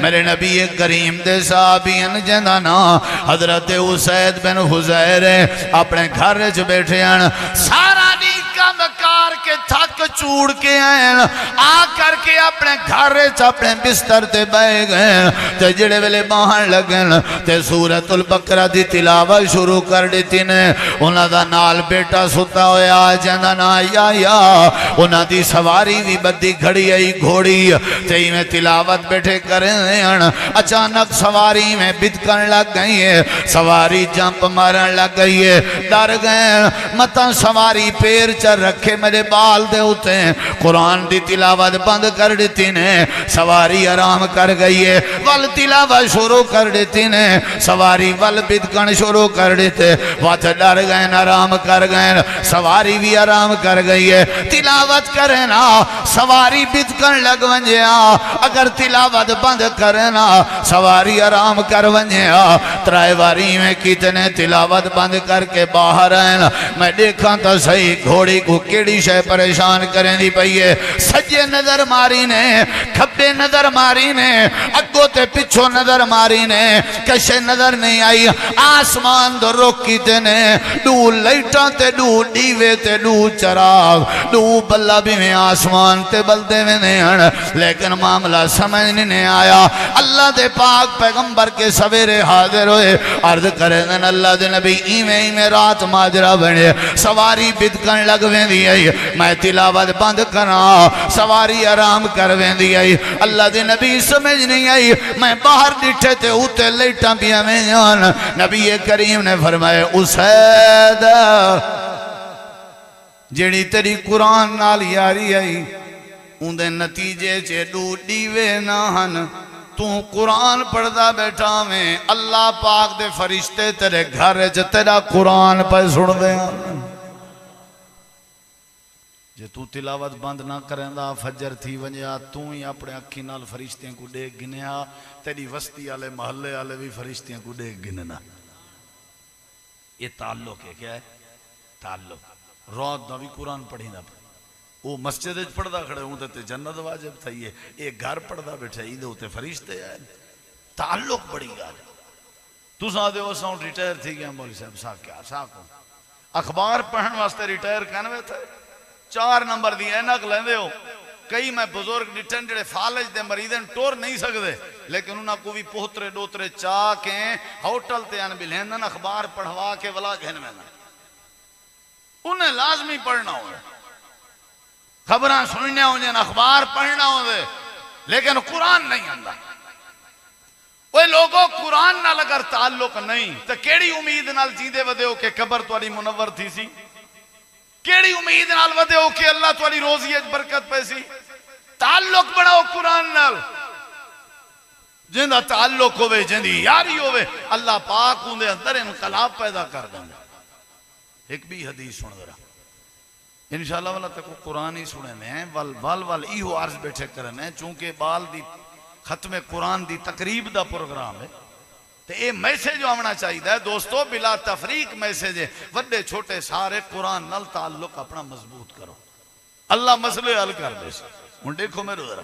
मेरे नबी करीम दे साहबीन जिंदा ना हजरत उसैद बिन हुजैर अपने घर च बैठे हैं। सारा दी कम कार के थक चूड़ के आए आ करके अपने घर च अपने बिस्तर ते बह गए ते जिहड़े वेले बाहर लगे ते सूरतुल बकरा दी तिलावत शुरू कर दी ने। उन्हां दा नाल बेटा सुता होया जिंदा ना या उन्हां दी सवारी भी बदी खड़ी आई घोड़ी ते इवें तिलावत बैठे करे। अचानक सवारी में बिदकन लग गई है, सवारी जंप मारन लग गई है, डर गए। मता सवारी पैर च रखे मेरे बाल दे उते कुरान दी तिलावत बंद कर दी ने। सवारी आराम कर गई है, वल तिलावत शुरू कर दी ने। सवारी वल बिदकन शुरू कर देते, वत डर गए आराम कर गए। सवारी भी आराम कर गई है, तिलावत करे ना सवारी बिदकन लग वंजिया। अगर तिलावत बंद करे ना सवारी आराम कर वंजिया। त्राई बारी में कितने तिलावत बंद करके बाहर आए। मैं देखा तो सही घोड़ी को केड़ी शय परेशान करें दी पई है। सज्जे नजर मारी ने, खब्बे नजर मारी ने, अगो ते पिछो नजर मारी ने, कशे नजर नहीं आई। आसमान दो रोकी ने, दू लाइटां ते दू दीवे ते दू चराग दू बल्ला भी में आसमान ते बलदे में ने। लेकिन मामला समझ नहीं आया। अल्लाह दे पाक पैगंबर के सवेरे हाजिर होए, अर्ज करे अल्लाह दे नबी इवें इवें रात माजरा बने। सवारी बिदकन लग वेंदी आई, मैं तिलावत बंद करा सवारी आराम कर वेंदी आई। अल्लाह दे नबी समझ नहीं आई। मैं बाहर डिठे ते उते लाइटां पिया में जान। नबी करीम ने फरमाया उसैद जेड़ी तेरी कुरान नाल यारी आई उंदे नतीजे च दू दीवे ना हन। तू कुरान पढ़दा बैठा में, अल्लाह पाक दे फरिश्ते तेरे घर च तेरा कुरान पर सुन दे। जे तू तिलावत बंद ना करेंदा फजर थी वंजा तू ही अपने अखी नाल फरिश्तियां को देख गिनया, तेरी वस्ती वाले महल्ले वाले भी फरिश्तियां को देख गिनना। ये ताल्लुक है। क्या है ताल्लुक? रात दा भी कुरान पढ़ी ना, वो मस्जिद पढ़दा खड़े हूं ते जन्नत वाजिब थई है। ये घर पढ़दा बैठा इदे उते फरिश्ते आए। ताल्लुक बड़ी गल। तुसा दे असां रिटायर थी गया मौलवी साहब सा क्या सा को अखबार पढ़न वास्ते रिटायर करवे थे 4 नंबर दी ऐनक लेंदे हो। कई मैं बुजुर्ग डिठन जेड़े फालज दे मरीजन टोर नहीं सकदे, लेकिन उन्हां को भी पोतरे डोतरे चा के होटल ते अन बिलेंदन अखबार पढ़वा के वला घेन में उन्हें लाजमी पढ़ना हो, खबर सुनने हो, अखबार पढ़ना हो, लेकिन कुरान नहीं आंदा। वो लोगों कुरान नाल अगर ताल्लुक नहीं तो केड़ी उम्मीद नाल जींदे वदे हो कि कबर तुहाडी मुनव्वर थी सी? केड़ी उम्मीद नाल वदे हो कि अल्लाह तुहाडी रोजी विच बरकत पैसी? ताल्लुक बनाओ कुरान नाल। जिंदा ताल्लुक होवे, जिंदी यारी होवे, अल्लाह पाक उंदे अंदर इनकलाब पैदा कर देंदा। एक भी हदीस सुन जरा इंशाअल्लाह वाला तक कुरान ही सुने ने वल वल वल इहो अर्ज बैठे करने। चूंकि बाल दी खत्मे कुरान दी तकरीब दा प्रोग्राम है तो ये मैसेज आना चाहिए दोस्तों, बिला तफरीक मैसेज है। वड्डे छोटे सारे कुरान नाल ताल्लुक अपना मजबूत करो, अल्लाह मसले हल कर दे। हुण देखो मेरे जरा